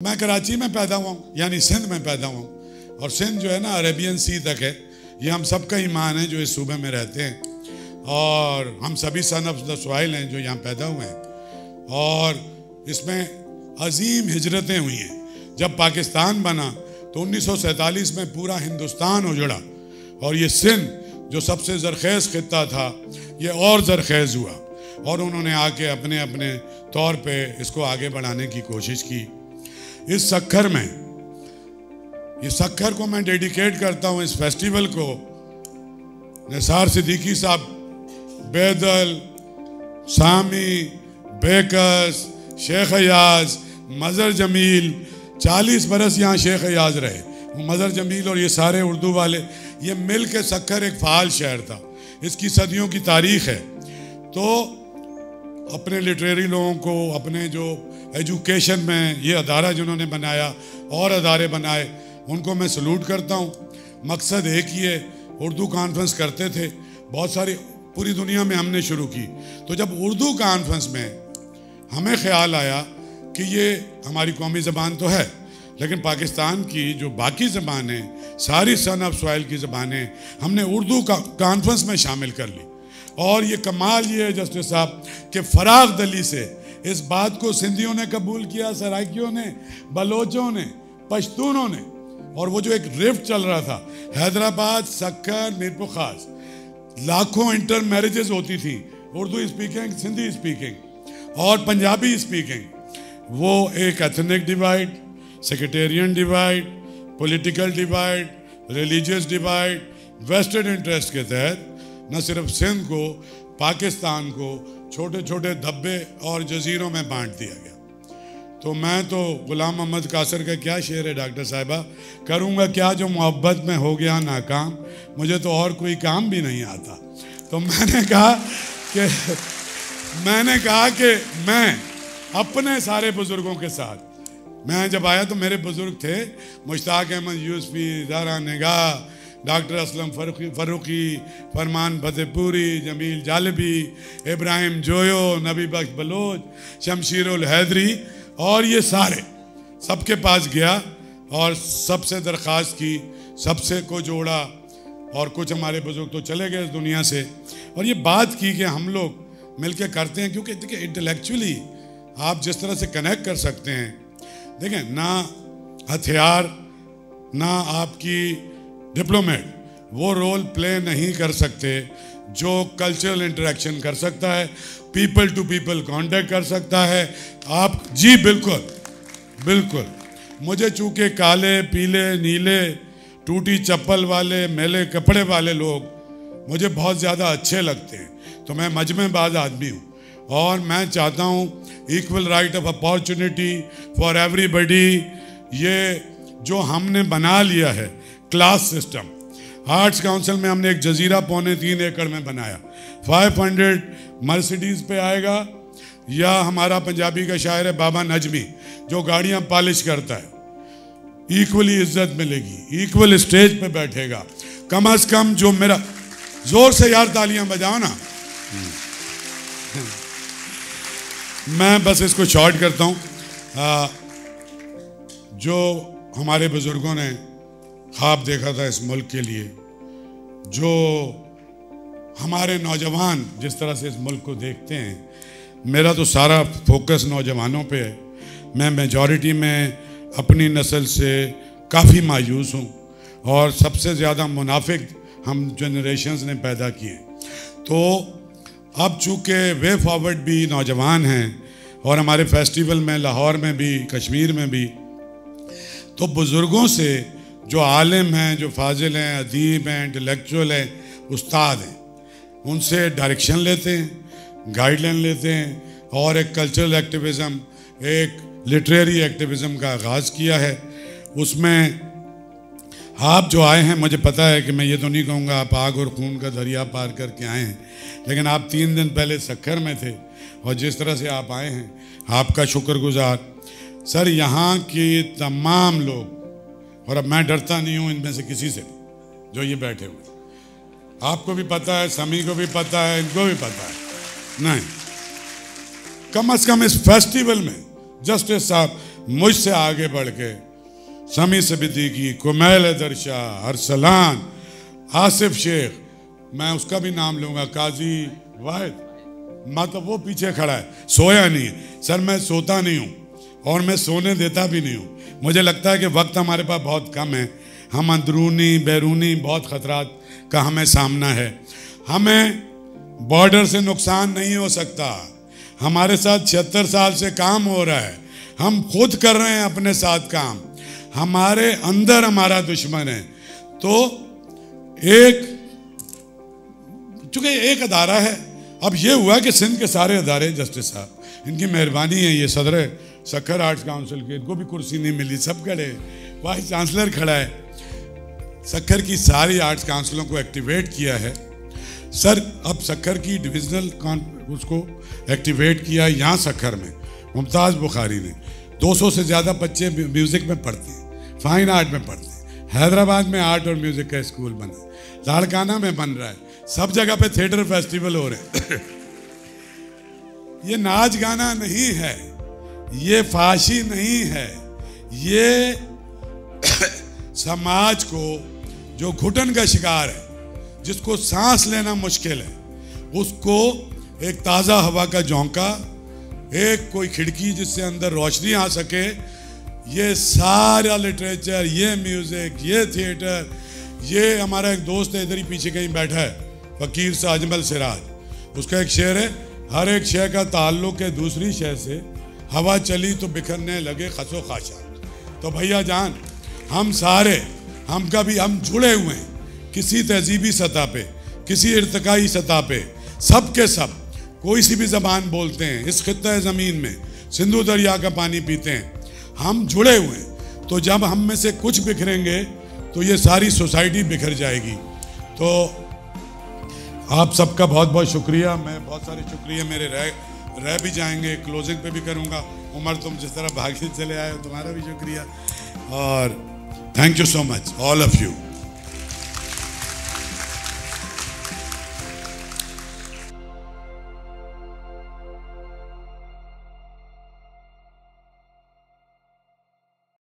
मैं कराची में पैदा हुआ हूँ, यानी सिंध में पैदा हुआ हूँ। और सिंध जो है ना अरेबियन सी तक है। ये हम सबका ईमान है जो इस सूबे में रहते हैं, और हम सभी सन ऑफ द सॉइल हैं जो यहाँ पैदा हुए हैं। और इसमें अजीम हिजरतें हुई हैं। जब पाकिस्तान बना तो 1947 में पूरा हिंदुस्तान उजड़ा, और ये सिंध जो सबसे ज़रख़ेज़ ख़ित्ता था ये और ज़रख़ेज़ हुआ, और उन्होंने आके अपने अपने तौर पे इसको आगे बढ़ाने की कोशिश की। इस सक्खर में, ये सक्खर को मैं डेडिकेट करता हूँ, इस फेस्टिवल को निसार सिद्दीकी साहब, बेदल, सामी, बेकस, शेख अयाज, मज़र जमील, 40 बरस यहाँ शेख अयाज रहे। मज़र जमील और ये सारे उर्दू वाले, ये मिल के सक्खर एक फ़ाल शहर था। इसकी सदियों की तारीख़ है। तो अपने लिटरेरी लोगों को, अपने जो एजुकेशन में ये अदारा जिन्होंने बनाया और अदारे बनाए, उनको मैं सलूट करता हूँ। मकसद एक ही है, उर्दू कॉन्फ्रेंस करते थे बहुत सारी, पूरी दुनिया में हमने शुरू की। तो जब उर्दू कॉन्फ्रेंस में हमें ख्याल आया कि ये हमारी कौमी ज़बान तो है, लेकिन पाकिस्तान की जो बाकी ज़बानें, सारी सन ऑफ सॉइल की ज़बानें हमने उर्दू का कॉन्फ्रेंस में शामिल कर ली। और ये कमाल ये है जस्टिस साहब कि फराग दली से इस बात को सिंधियों ने कबूल किया, सराइकियों ने, बलोचों ने, पश्तूनों ने। और वो जो एक रिफ्ट चल रहा था, हैदराबाद, सक्कर, मीरपुर खास, लाखों इंटर मैरिजेस होती थी, उर्दू स्पीकिंग, सिंधी स्पीकिंग और पंजाबी स्पीकिंग। वो एक ethnic divide, sectarian divide, political divide, religious divide, vested interest के तहत न सिर्फ सिंध को, पाकिस्तान को छोटे छोटे धब्बे और जजीरों में बांट दिया गया। तो मैं तो गुलाम मोहम्मद कासर का क्या शेर है डॉक्टर साहिबा, करूँगा क्या जो मोहब्बत में हो गया नाकाम, मुझे तो और कोई काम भी नहीं आता। तो मैंने कहा कि मैं अपने सारे बुज़ुर्गों के साथ, मैं जब आया तो मेरे बुज़ुर्ग थे मुश्ताक अहमद यूसुफी, ज़ारा निगाह, डॉक्टर असलम फ़रूकी, फरमान फतेहपुरी, जमील जालबी, इब्राहिम जोयो, नबी बख्श बलोच, शमशीर उल हैदरी, और ये सारे सबके पास गया और सबसे दरख्वास्त की, सबसे को जोड़ा। और कुछ हमारे बुजुर्ग तो चले गए इस दुनिया से, और ये बात की कि हम लोग मिलके करते हैं। क्योंकि देखिए इंटेलेक्चुअली आप जिस तरह से कनेक्ट कर सकते हैं, देखें ना हथियार ना आपकी डिप्लोमेट वो रोल प्ले नहीं कर सकते जो कल्चरल इंटरेक्शन कर सकता है, पीपल टू पीपल कांटेक्ट कर सकता है। आप जी बिल्कुल बिल्कुल, मुझे चूँकि काले, पीले, नीले, टूटी चप्पल वाले, मैले कपड़े वाले लोग मुझे बहुत ज़्यादा अच्छे लगते हैं। तो मैं मजमेबाज आदमी हूँ, और मैं चाहता हूँ equal right of opportunity for everybody. ये जो हमने बना लिया है क्लास सिस्टम, आर्ट्स काउंसिल में हमने एक जजीरा 3.25 एकड़ में बनाया, 500 मर्सिडीज़ पे आएगा, या हमारा पंजाबी का शायर है बाबा नजमी जो गाड़ियाँ पॉलिश करता है, इक्वली इज्जत मिलेगी, इक्वल स्टेज पे बैठेगा। कम अज़ कम जो मेरा, जोर से यार तालियां बजाओ ना। मैं बस इसको शॉर्ट करता हूँ। जो हमारे बुजुर्गों ने ख्वाब देखा था इस मुल्क के लिए, जो हमारे नौजवान जिस तरह से इस मुल्क को देखते हैं, मेरा तो सारा फोकस नौजवानों पे है। मैं मेजॉरिटी में अपनी नस्ल से काफ़ी मायूस हूँ, और सबसे ज़्यादा मुनाफिक हम जनरेशन्स ने पैदा किए। तो अब चूँकि वे फॉरवर्ड भी नौजवान हैं, और हमारे फेस्टिवल में लाहौर में भी, कश्मीर में भी, तो बुज़ुर्गों से जो आलिम हैं, जो फाजिल हैं, अदीब हैं, इंटेलेक्चुअल हैं, उस्ताद हैं, उनसे डायरेक्शन लेते हैं, गाइडलाइन लेते हैं, और एक कल्चरल एक्टिविज़म, एक लिटरेरी एक्टिविज़म का आगाज़ किया है। उसमें आप जो आए हैं, मुझे पता है कि मैं ये तो नहीं कहूँगा आप आग और खून का दरिया पार करके आए हैं, लेकिन आप 3 दिन पहले सक्खर में थे, और जिस तरह से आप आए हैं आपका शुक्रगुजार। सर यहाँ के तमाम लोग, और अब मैं डरता नहीं हूँ इनमें से किसी से जो ये बैठे हुए, आपको भी पता है, समी को भी पता है, इनको भी पता है, नहीं कम से कम इस फेस्टिवल में जस्टिस साहब मुझसे आगे बढ़ के समी सिद्दीकी, कुमैल दरशा, अरसलान, आसिफ शेख, मैं उसका भी नाम लूंगा, काजी वाहिद, मतलब वो पीछे खड़ा है, सोया नहीं है। सर मैं सोता नहीं हूँ और मैं सोने देता भी नहीं हूँ। मुझे लगता है कि वक्त हमारे पास बहुत कम है। हम अंदरूनी बैरूनी बहुत खतरात का हमें सामना है। हमें बॉर्डर से नुकसान नहीं हो सकता। हमारे साथ 76 साल से काम हो रहा है, हम खुद कर रहे हैं अपने साथ काम। हमारे अंदर हमारा दुश्मन है। तो चूंकि एक अदारा है, अब ये हुआ कि सिंध के सारे अदारे, जस्टिस साहब इनकी मेहरबानी है, ये सदर सक्खर आर्ट्स काउंसिल के, इनको भी कुर्सी नहीं मिली, सब खड़े, वाइस चांसलर खड़ा है। सक्खर की सारी आर्ट्स काउंसिलों को एक्टिवेट किया है सर। अब सक्खर की डिविजनल उसको एक्टिवेट किया यहाँ सक्खर में। मुमताज़ बुखारी ने 200 से ज़्यादा बच्चे म्यूज़िक में पढ़ते हैं, फाइन आर्ट में पढ़ते हैं। हैदराबाद में आर्ट और म्यूज़िक का स्कूल बना, लाड़काना में बन रहा है, सब जगह पे थिएटर फेस्टिवल हो रहे हैं। ये नाच गाना नहीं है, ये फाशी नहीं है, ये समाज को जो घुटन का शिकार है, जिसको सांस लेना मुश्किल है, उसको एक ताज़ा हवा का झोंका, एक कोई खिड़की जिससे अंदर रोशनी आ सके, ये सारा लिटरेचर, ये म्यूज़िक, ये थिएटर, ये हमारा एक दोस्त है इधर ही पीछे कहीं बैठा है, फ़कीर सा अजमल सिराज, उसका एक शेर है, हर एक शय का ताल्लुक है दूसरी शय से, हवा चली तो बिखरने लगे खसो खाशा। तो भैया जान, हम सारे, हम जुड़े हुए हैं किसी तहजीबी सतह पे, किसी इर्तिकाई सतह पे, सब के सब कोई सी भी ज़बान बोलते हैं, इस खित्ता ज़मीन में सिंधु दरिया का पानी पीते हैं, हम जुड़े हुए हैं। तो जब हम में से कुछ बिखरेंगे तो ये सारी सोसाइटी बिखर जाएगी। तो आप सबका बहुत बहुत शुक्रिया। मैं बहुत सारे शुक्रिया मेरे रह भी जाएंगे, क्लोजिंग पे भी करूँगा। उमर, तुम जिस तरह भागे चले आए हो, तुम्हारा भी शुक्रिया, और thank you so much all of you.